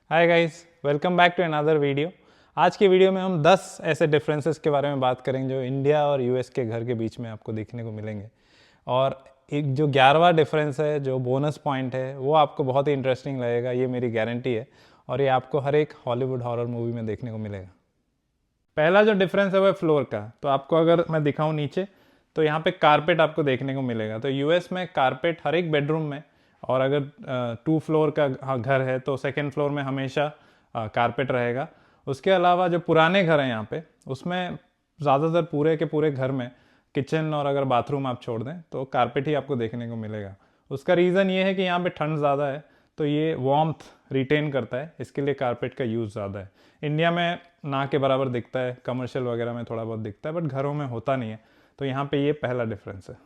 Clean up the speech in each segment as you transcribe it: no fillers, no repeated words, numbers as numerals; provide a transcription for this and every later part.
Hi guys, welcome back to another video. आज की video में हम 10 ऐसे डिफरेंसेस के बारे में बात करेंगे जो इंडिया और यूएस के घर के बीच में आपको देखने को मिलेंगे। और एक जो 11वां डिफरेंस है, जो बोनस पॉइंट है, वो आपको बहुत ही इंटरेस्टिंग लगेगा, ये मेरी गारंटी है। और ये आपको हर एक हॉलीवुड हॉरर मूवी में देखने को मिलेगा। पहला जो डिफरेंस है वो है फ्लोर का। तो आपको अगर मैं दिखाऊं नीचे, तो यहाँ पे कारपेट आपको देखने को मिलेगा। तो यूएस में कारपेट हर एक बेडरूम में, और अगर 2 फ्लोर का घर है तो सेकेंड फ्लोर में हमेशा कारपेट रहेगा। उसके अलावा जो पुराने घर हैं यहाँ पे, उसमें ज़्यादातर पूरे के पूरे घर में किचन और अगर बाथरूम आप छोड़ दें तो कारपेट ही आपको देखने को मिलेगा। उसका रीज़न ये है कि यहाँ पे ठंड ज़्यादा है, तो ये वार्मथ रिटेन करता है, इसके लिए कारपेट का यूज़ ज़्यादा है। इंडिया में ना के बराबर दिखता है, कमर्शियल वगैरह में थोड़ा बहुत दिखता है, बट घरों में होता नहीं है। तो यहाँ पे ये पहला डिफरेंस है।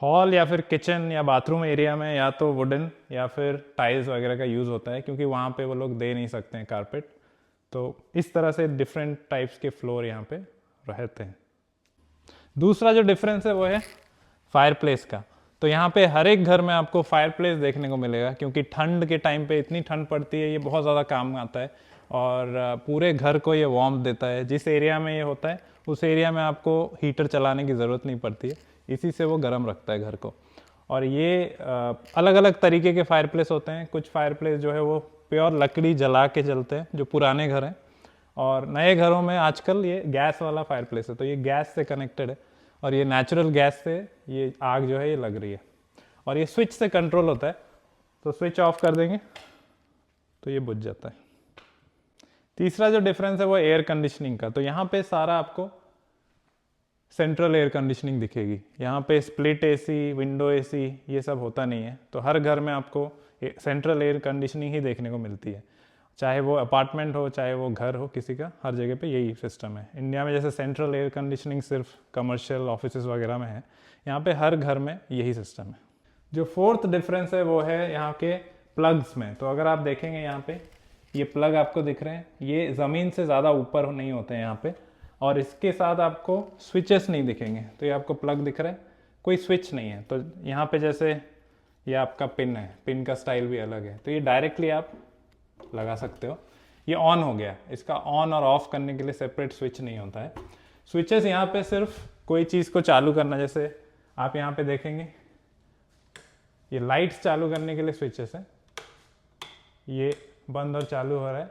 हॉल या फिर किचन या बाथरूम एरिया में या तो वुडन या फिर टाइल्स वगैरह का यूज़ होता है, क्योंकि वहाँ पे वो लोग दे नहीं सकते हैं कारपेट। तो इस तरह से डिफरेंट टाइप्स के फ्लोर यहाँ पे रहते हैं। दूसरा जो डिफरेंस है वो है फायरप्लेस का। तो यहाँ पे हर एक घर में आपको फायरप्लेस देखने को मिलेगा, क्योंकि ठंड के टाइम पे इतनी ठंड पड़ती है, ये बहुत ज़्यादा काम आता है और पूरे घर को ये वार्म देता है। जिस एरिया में ये होता है उस एरिया में आपको हीटर चलाने की ज़रूरत नहीं पड़ती है, इसी से वो गर्म रखता है घर को। और ये अलग अलग तरीके के फायरप्लेस होते हैं। कुछ फायरप्लेस जो है वो प्योर लकड़ी जला के चलते हैं, जो पुराने घर हैं, और नए घरों में आजकल ये गैस वाला फायरप्लेस है। तो ये गैस से कनेक्टेड है और ये नेचुरल गैस से ये आग जो है ये लग रही है, और ये स्विच से कंट्रोल होता है। तो स्विच ऑफ कर देंगे तो ये बुझ जाता है। तीसरा जो डिफरेंस है वो एयर कंडीशनिंग का। तो यहाँ पे सारा आपको सेंट्रल एयर कंडीशनिंग दिखेगी। यहाँ पे स्प्लिट एसी, विंडो एसी ये सब होता नहीं है। तो हर घर में आपको सेंट्रल एयर कंडीशनिंग ही देखने को मिलती है, चाहे वो अपार्टमेंट हो चाहे वो घर हो किसी का, हर जगह पे यही सिस्टम है। इंडिया में जैसे सेंट्रल एयर कंडीशनिंग सिर्फ कमर्शियल ऑफिस वगैरह में है, यहाँ पे हर घर में यही सिस्टम है। जो फोर्थ डिफरेंस है वो है यहाँ के प्लग्स में। तो अगर आप देखेंगे यहाँ पे ये प्लग आपको दिख रहे हैं, ये ज़मीन से ज़्यादा ऊपर नहीं होते हैं यहाँ पे, और इसके साथ आपको स्विचेस नहीं दिखेंगे। तो ये आपको प्लग दिख रहा है, कोई स्विच नहीं है। तो यहाँ पे जैसे ये आपका पिन है, पिन का स्टाइल भी अलग है, तो ये डायरेक्टली आप लगा सकते हो। ये ऑन हो गया, इसका ऑन और ऑफ करने के लिए सेपरेट स्विच नहीं होता है। स्विचेस यहाँ पे सिर्फ कोई चीज़ को चालू करना, जैसे आप यहाँ पे देखेंगे ये लाइट्स चालू करने के लिए स्विचेस हैं, ये बंद और चालू हो रहा है,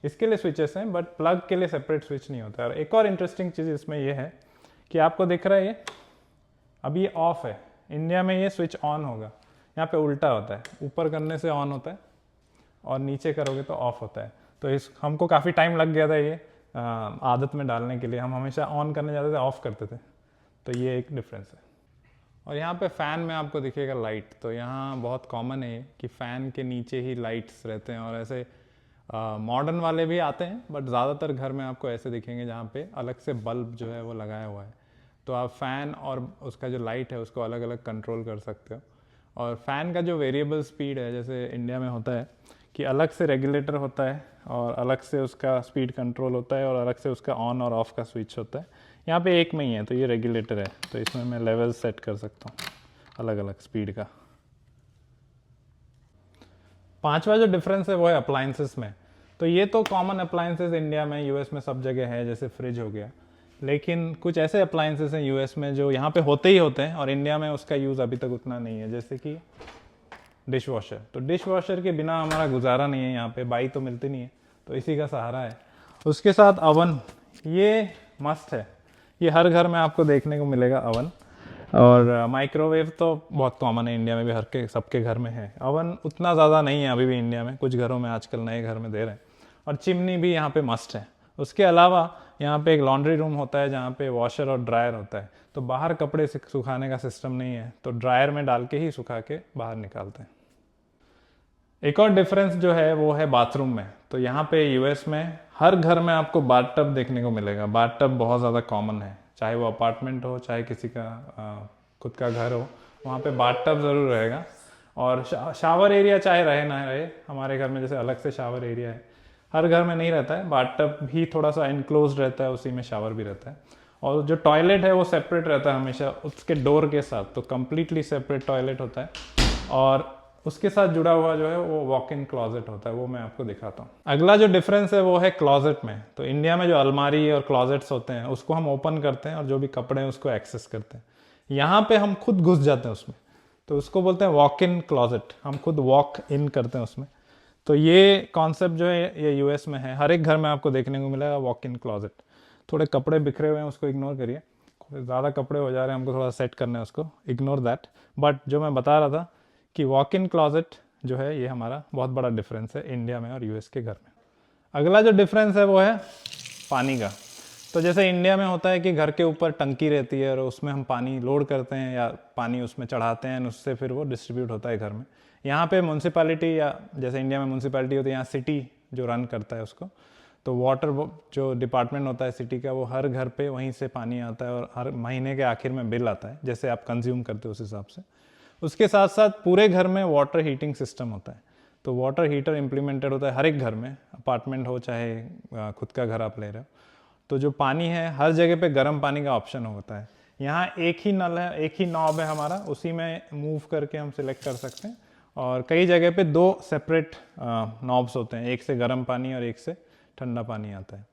इसके लिए स्विचेस हैं, बट प्लग के लिए सेपरेट स्विच नहीं होता है। और एक और इंटरेस्टिंग चीज़ इसमें ये है कि आपको दिख रहा है ये अभी ये ऑफ है। इंडिया में ये स्विच ऑन होगा, यहाँ पे उल्टा होता है, ऊपर करने से ऑन होता है और नीचे करोगे तो ऑफ होता है। तो इस हमको काफ़ी टाइम लग गया था ये आदत में डालने के लिए। हम हमेशा ऑन करने जाते थे, ऑफ करते थे। तो ये एक डिफरेंस है। और यहाँ पे फ़ैन में आपको दिखेगा लाइट। तो यहाँ बहुत कॉमन है कि फ़ैन के नीचे ही लाइट्स रहते हैं, और ऐसे मॉडर्न वाले भी आते हैं, बट ज़्यादातर घर में आपको ऐसे दिखेंगे जहाँ पे अलग से बल्ब जो है वो लगाया हुआ है। तो आप फ़ैन और उसका जो लाइट है उसको अलग अलग कंट्रोल कर सकते हो। और फ़ैन का जो वेरिएबल स्पीड है, जैसे इंडिया में होता है कि अलग से रेगुलेटर होता है और अलग से उसका स्पीड कंट्रोल होता है और अलग से उसका ऑन और ऑफ का स्विच होता है। यहाँ पे एक में ही है, तो ये रेगुलेटर है, तो इसमें मैं लेवल सेट कर सकता हूँ अलग अलग स्पीड का। पांचवा जो डिफरेंस है वो है अप्लायंसेस में। तो ये तो कॉमन अप्लायंसेस इंडिया में, यूएस में सब जगह है, जैसे फ्रिज हो गया। लेकिन कुछ ऐसे अप्लायंसेस हैं यूएस में जो यहाँ पे होते ही होते हैं और इंडिया में उसका यूज़ अभी तक उतना नहीं है, जैसे कि डिश वॉशर। तो डिश वॉशर के बिना हमारा गुजारा नहीं है, यहाँ पे बाई तो मिलती नहीं है, तो इसी का सहारा है। उसके साथ अवन, ये मस्ट है, ये हर घर में आपको देखने को मिलेगा अवन। और माइक्रोवेव तो बहुत कॉमन है इंडिया में भी, हर के सबके घर में है। अवन उतना ज़्यादा नहीं है अभी भी इंडिया में, कुछ घरों में आजकल नए घर में दे रहे हैं। और चिमनी भी यहाँ पे मस्ट है। उसके अलावा यहाँ पे एक लॉन्ड्री रूम होता है जहाँ पे वॉशर और ड्रायर होता है। तो बाहर कपड़े सुखाने का सिस्टम नहीं है, तो ड्रायर में डाल के ही सुखा के बाहर निकालते हैं। एक और डिफरेंस जो है वो है बाथरूम में। तो यहाँ पे यूएस में हर घर में आपको बाथटब देखने को मिलेगा। बाथटब बहुत ज़्यादा कॉमन है, चाहे वो अपार्टमेंट हो चाहे किसी का खुद का घर हो, वहाँ पे बाथटब ज़रूर रहेगा। और शावर एरिया चाहे रहे ना रहे, हमारे घर में जैसे अलग से शावर एरिया है, हर घर में नहीं रहता है। बाथटब भी थोड़ा सा इनक्लोज रहता है, उसी में शावर भी रहता है। और जो टॉयलेट है वो सेपरेट रहता है हमेशा उसके डोर के साथ, तो कम्प्लीटली सेपरेट टॉयलेट होता है। और उसके साथ जुड़ा हुआ जो है वो वॉक इन क्लॉजेट होता है, वो मैं आपको दिखाता हूँ। अगला जो डिफरेंस है वो है क्लॉजेट में। तो इंडिया में जो अलमारी और क्लॉजेट्स होते हैं उसको हम ओपन करते हैं और जो भी कपड़े हैं उसको एक्सेस करते हैं। यहाँ पे हम खुद घुस जाते हैं उसमें, तो उसको बोलते हैं वॉक इन क्लॉजेट, हम खुद वॉक इन करते हैं उसमें। तो ये कॉन्सेप्ट जो है ये यूएस में है, हर एक घर में आपको देखने को मिलेगा वॉक इन क्लॉजेट। थोड़े कपड़े बिखरे हुए हैं उसको इग्नोर करिए, ज़्यादा कपड़े हो जा रहे हैं, हमको थोड़ा सेट करना है उसको, इग्नोर दैट। बट जो मैं बता रहा था कि वॉक इन क्लॉजेट जो है ये हमारा बहुत बड़ा डिफरेंस है इंडिया में और यूएस के घर में। अगला जो डिफरेंस है वो है पानी का। तो जैसे इंडिया में होता है कि घर के ऊपर टंकी रहती है और उसमें हम पानी लोड करते हैं या पानी उसमें चढ़ाते हैं, उससे फिर वो डिस्ट्रीब्यूट होता है घर में। यहाँ पे म्यूनसिपैलिटी, या जैसे इंडिया में म्यूनसिपैलिटी होती है, यहाँ सिटी जो रन करता है उसको, तो वाटर जो डिपार्टमेंट होता है सिटी का, वो हर घर पे वहीं से पानी आता है और हर महीने के आखिर में बिल आता है, जैसे आप कंज्यूम करते हो उस हिसाब से। उसके साथ साथ पूरे घर में वाटर हीटिंग सिस्टम होता है, तो वाटर हीटर इम्प्लीमेंटेड होता है हर एक घर में, अपार्टमेंट हो चाहे खुद का घर आप ले रहे हो। तो जो पानी है हर जगह पे गर्म पानी का ऑप्शन होता है। यहाँ एक ही नल है, एक ही नॉब है हमारा, उसी में मूव करके हम सिलेक्ट कर सकते हैं। और कई जगह पे 2 सेपरेट नॉब्स होते हैं, एक से गर्म पानी और एक से ठंडा पानी आता है।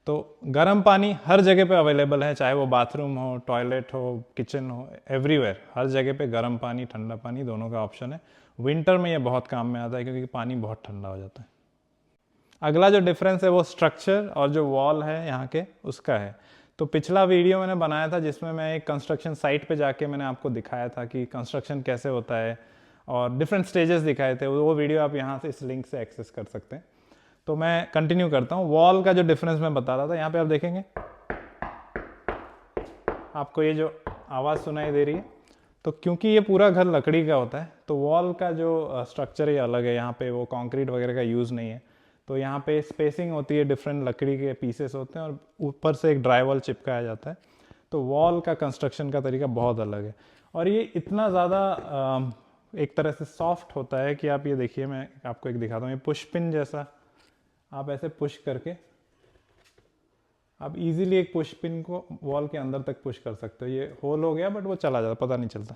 तो गर्म पानी हर जगह पे अवेलेबल है, चाहे वो बाथरूम हो, टॉयलेट हो, किचन हो, एवरीवेयर हर जगह पे गर्म पानी ठंडा पानी दोनों का ऑप्शन है। विंटर में ये बहुत काम में आता है क्योंकि पानी बहुत ठंडा हो जाता है। अगला जो डिफरेंस है वो स्ट्रक्चर और जो वॉल है यहाँ के उसका है। तो पिछला वीडियो मैंने बनाया था जिसमें मैं एक कंस्ट्रक्शन साइट पे जाके मैंने आपको दिखाया था कि कंस्ट्रक्शन कैसे होता है और डिफरेंट स्टेजेस दिखाए थे, वो वीडियो आप यहाँ से इस लिंक से एक्सेस कर सकते हैं। तो मैं कंटिन्यू करता हूँ। वॉल का जो डिफरेंस मैं बता रहा था, यहाँ पे आप देखेंगे आपको ये जो आवाज़ सुनाई दे रही है, तो क्योंकि ये पूरा घर लकड़ी का होता है तो वॉल का जो स्ट्रक्चर है अलग है, यहाँ पे वो कंक्रीट वगैरह का यूज़ नहीं है। तो यहाँ पे स्पेसिंग होती है, डिफरेंट लकड़ी के पीसेस होते हैं और ऊपर से एक ड्राईवॉल चिपकाया जाता है। तो वॉल का कंस्ट्रक्शन का तरीका बहुत अलग है और ये इतना ज़्यादा एक तरह से सॉफ्ट होता है कि आप ये देखिए, मैं आपको एक दिखाता हूँ, ये पुश पिन जैसा आप ऐसे पुश करके आप इजीली एक पुश पिन को वॉल के अंदर तक पुश कर सकते हो। ये होल हो गया बट वो चला जाता, पता नहीं चलता।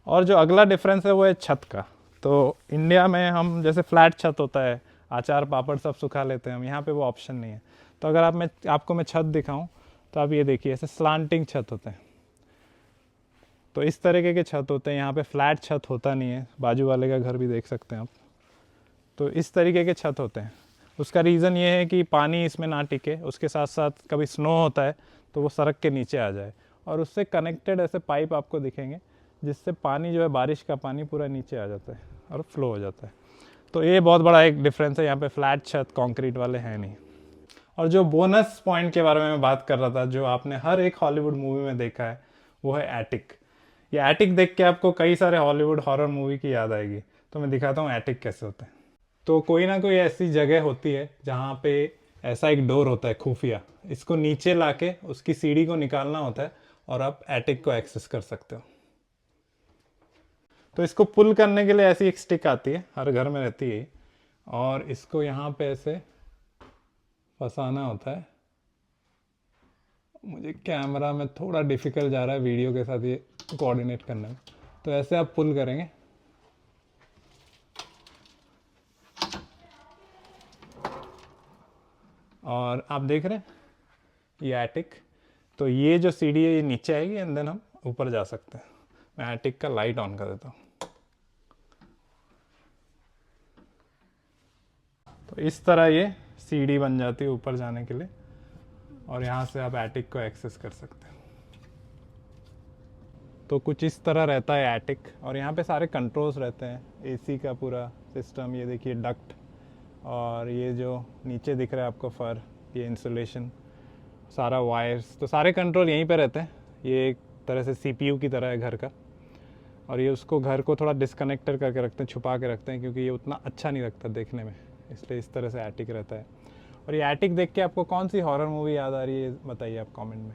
और जो अगला डिफरेंस है वो है छत का। तो इंडिया में हम जैसे फ्लैट छत होता है, अचार पापड़ सब सुखा लेते हैं हम, यहाँ पे वो ऑप्शन नहीं है। तो अगर आपको मैं छत दिखाऊं तो आप ये देखिए ऐसे स्लांटिंग छत होते हैं, तो इस तरीके के छत होते हैं। यहाँ पे फ्लैट छत होता नहीं है, बाजू वाले का घर भी देख सकते हैं आप। तो इस तरीके के छत होते हैं। उसका रीज़न ये है कि पानी इसमें ना टिके, उसके साथ साथ कभी स्नो होता है तो वो सड़क के नीचे आ जाए, और उससे कनेक्टेड ऐसे पाइप आपको दिखेंगे जिससे पानी जो है, बारिश का पानी पूरा नीचे आ जाता है और फ्लो हो जाता है। तो ये बहुत बड़ा एक डिफरेंस है, यहाँ पे फ्लैट छत कंक्रीट वाले हैं नहीं। और जो बोनस पॉइंट के बारे में मैं बात कर रहा था, जो आपने हर एक हॉलीवुड मूवी में देखा है, वो है एटिक। ये एटिक देख के आपको कई सारे हॉलीवुड हॉरर मूवी की याद आएगी। तो मैं दिखाता हूँ एटिक कैसे होता है। तो कोई ना कोई ऐसी जगह होती है जहाँ पे ऐसा एक डोर होता है खुफिया, इसको नीचे लाके उसकी सीढ़ी को निकालना होता है और आप एटिक को एक्सेस कर सकते हो। तो इसको पुल करने के लिए ऐसी एक स्टिक आती है, हर घर में रहती है, और इसको यहाँ पे ऐसे फंसाना होता है। मुझे कैमरा में थोड़ा डिफिकल्ट जा रहा है वीडियो के साथ ये कोऑर्डिनेट करने में। तो ऐसे आप पुल करेंगे, और आप देख रहे हैं ये एटिक। तो ये जो सीढ़ी है ये नीचे आएगी एंड देन हम ऊपर जा सकते हैं। मैं एटिक का लाइट ऑन कर देता हूँ। तो इस तरह ये सीढ़ी बन जाती है ऊपर जाने के लिए, और यहाँ से आप एटिक को एक्सेस कर सकते हैं। तो कुछ इस तरह रहता है एटिक, और यहाँ पे सारे कंट्रोल्स रहते हैं, एसी का पूरा सिस्टम, ये देखिए डक्ट, और ये जो नीचे दिख रहा है आपको फर, ये इंसुलेशन, सारा वायर्स, तो सारे कंट्रोल यहीं पे रहते हैं। ये एक तरह से सीपीयू की तरह है घर का, और ये उसको घर को थोड़ा डिस्कनेक्टर करके रखते हैं, छुपा के रखते हैं, क्योंकि ये उतना अच्छा नहीं लगता देखने में, इसलिए इस तरह से एटिक रहता है। और ये एटिक देख के आपको कौन सी हॉरर मूवी याद आ रही है बताइए आप कमेंट में।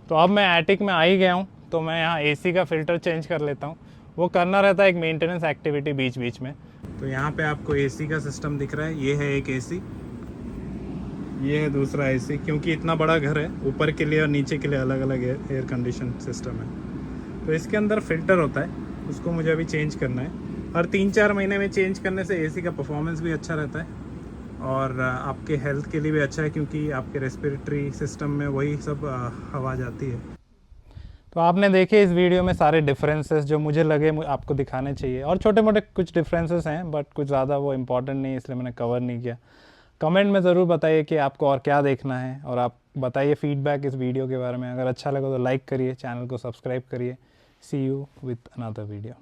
तो अब मैं एटिक में आ ही गया हूँ, तो मैं यहाँ एसी का फ़िल्टर चेंज कर लेता हूँ। वो करना रहता है एक मेंटेनेंस एक्टिविटी बीच बीच में। तो यहाँ पे आपको एसी का सिस्टम दिख रहा है, ये है एक एसी, ये है दूसरा एसी, क्योंकि इतना बड़ा घर है, ऊपर के लिए और नीचे के लिए अलग अलग एयर कंडीशन सिस्टम है। तो इसके अंदर फ़िल्टर होता है, उसको मुझे अभी चेंज करना है। हर 3-4 महीने में चेंज करने से एसी का परफॉर्मेंस भी अच्छा रहता है और आपके हेल्थ के लिए भी अच्छा है, क्योंकि आपके रेस्पिरेटरी सिस्टम में वही सब हवा जाती है। तो आपने देखे इस वीडियो में सारे डिफरेंसेस जो मुझे लगे आपको दिखाने चाहिए, और छोटे मोटे कुछ डिफरेंसेस हैं बट कुछ ज़्यादा वो इम्पॉर्टेंट नहीं, इसलिए मैंने कवर नहीं किया। कमेंट में ज़रूर बताइए कि आपको और क्या देखना है, और आप बताइए फीडबैक इस वीडियो के बारे में। अगर अच्छा लगा तो लाइक करिए, चैनल को सब्सक्राइब करिए। सी यू विथ अनदर वीडियो।